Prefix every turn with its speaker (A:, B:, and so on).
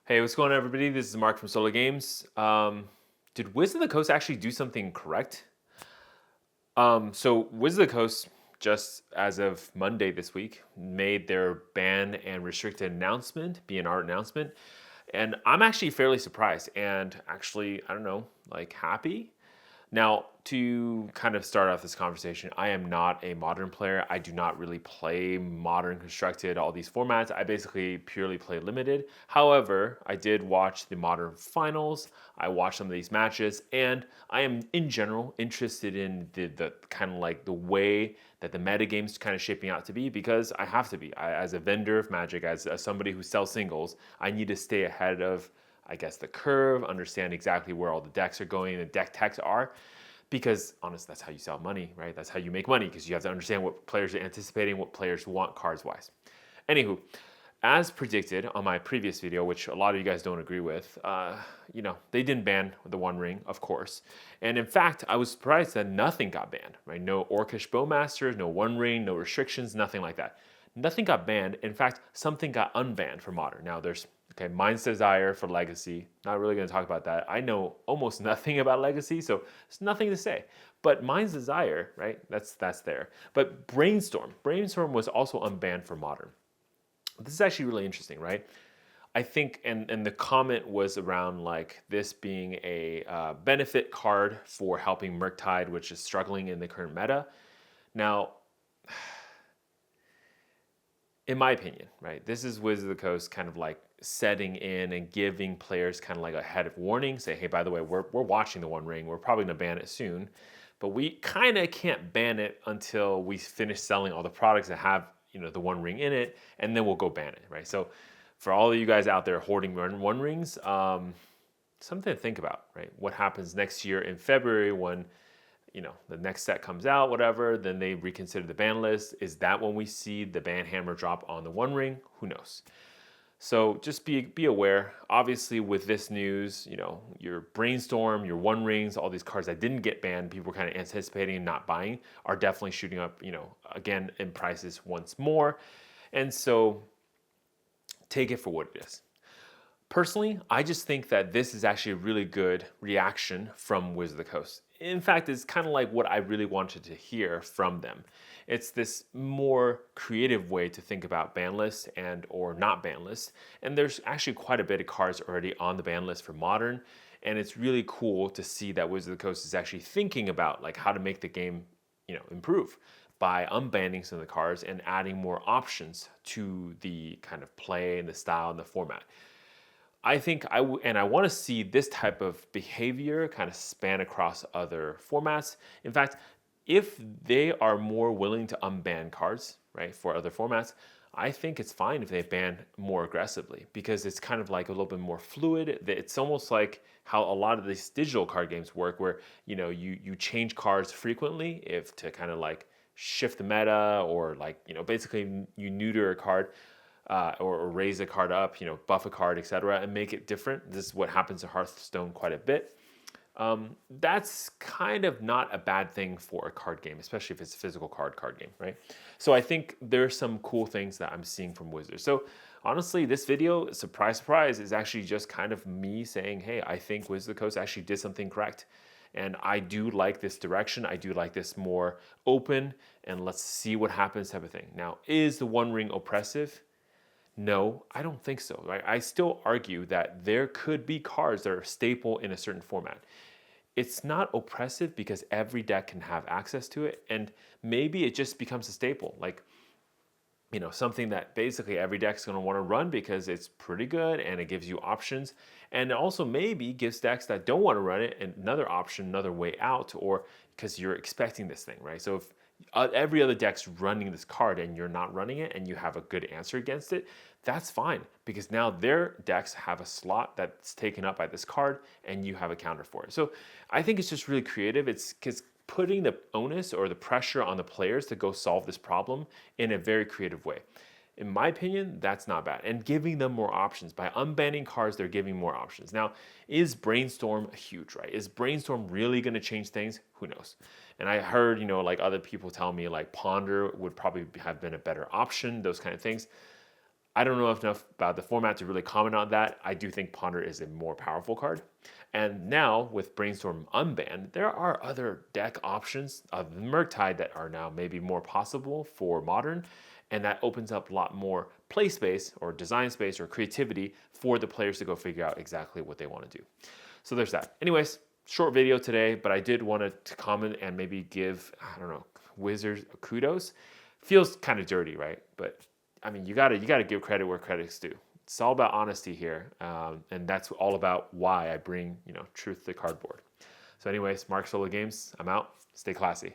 A: Hey, what's going on, everybody? This is Mark from Solo Games. Did Wizard of the Coast actually do something correct? So Wizard of the Coast, just as of Monday this week, made their ban and restricted announcement, BNR announcement, and I'm actually fairly surprised and actually, I don't know, like happy. Now, to kind of start off this conversation, I am not a modern player. I do not really play modern constructed, all these formats. I basically purely play limited. However, I did watch the modern finals. I watched some of these matches, and I am in general interested in the kind of like the way that the metagame's kind of shaping out to be because I have to be. As a vendor of Magic, as somebody who sells singles, I need to stay ahead of I guess the curve, understand exactly where all the decks are going, the deck techs are, because honestly, that's how you sell money, right? That's how you make money because you have to understand what players are anticipating, what players want cards wise. Anywho, as predicted on my previous video, which a lot of you guys don't agree with, they didn't ban the One Ring, of course. And in fact, I was surprised that nothing got banned, right? No Orcish Bowmasters, no One Ring, no restrictions, nothing like that. Nothing got banned. In fact, something got unbanned for Modern. Now there's Mind's Desire for Legacy. Not really going to talk about that. I know almost nothing about Legacy, so there's nothing to say. But Mind's Desire, right? That's there. But Brainstorm was also unbanned for Modern. This is actually really interesting, right? I think, and the comment was around like this being a benefit card for helping Murktide, which is struggling in the current meta. Now, in my opinion, right, this is Wizard of the Coast kind of like setting in and giving players kind of like a head of warning, say, hey, by the way, we're watching the One Ring. We're probably going to ban it soon, but we kind of can't ban it until we finish selling all the products that have, the One Ring in it, and then we'll go ban it, right? So for all of you guys out there hoarding One Rings, something to think about, right? What happens next year in February when the next set comes out, whatever, then they reconsider the ban list. Is that when we see the ban hammer drop on the One Ring? Who knows? So just be aware. Obviously, with this news, your Brainstorm, your One Rings, all these cards that didn't get banned, people were kind of anticipating and not buying, are definitely shooting up, again, in prices once more. And so take it for what it is. Personally, I just think that this is actually a really good reaction from Wizard of the Coast. In fact, it's kind of like what I really wanted to hear from them. It's this more creative way to think about ban lists and or not ban lists. And there's actually quite a bit of cards already on the ban list for Modern. And it's really cool to see that Wizard of the Coast is actually thinking about like how to make the game, improve by unbanning some of the cards and adding more options to the kind of play and the style and the format. I think I want to see this type of behavior kind of span across other formats. In fact, if they are more willing to unban cards, right, for other formats, I think it's fine if they ban more aggressively because it's kind of like a little bit more fluid. It's almost like how a lot of these digital card games work where, you change cards frequently if to kind of like shift the meta or like, basically you neuter a card. Or raise a card up, buff a card, etc., and make it different. This is what happens to Hearthstone quite a bit. That's kind of not a bad thing for a card game, especially if it's a physical card game, right? So I think there's some cool things that I'm seeing from Wizards. So honestly, this video, surprise, surprise, is actually just kind of me saying, hey, I think Wizards of the Coast actually did something correct. And I do like this direction. I do like this more open, and let's see what happens type of thing. Now, is the One Ring oppressive? No, I don't think so. Right? I still argue that there could be cards that are staple in a certain format. It's not oppressive because every deck can have access to it, and maybe it just becomes a staple. Like, something that basically every deck's going to want to run because it's pretty good and it gives you options. And it also maybe gives decks that don't want to run it another option, another way out, or because you're expecting this thing, right? So if every other deck's running this card and you're not running it and you have a good answer against it, that's fine because now their decks have a slot that's taken up by this card and you have a counter for it. So I think it's just really creative. It's because putting the onus or the pressure on the players to go solve this problem in a very creative way. In my opinion, that's not bad. And giving them more options. By unbanning cards, they're giving more options. Now, is Brainstorm huge, right? Is Brainstorm really going to change things? Who knows? And I heard, like other people tell me like Ponder would probably have been a better option, those kind of things. I don't know enough about the format to really comment on that. I do think Ponder is a more powerful card. And now with Brainstorm Unbanned, there are other deck options of Murktide that are now maybe more possible for Modern. And that opens up a lot more play space or design space or creativity for the players to go figure out exactly what they want to do. So there's that. Anyways, short video today, but I did want to comment and maybe give, I don't know, Wizards kudos. Feels kind of dirty, right? But I mean, you gotta give credit where credit's due. It's all about honesty here, and that's all about why I bring truth to cardboard. So, anyways, Mark Solo Games. I'm out. Stay classy.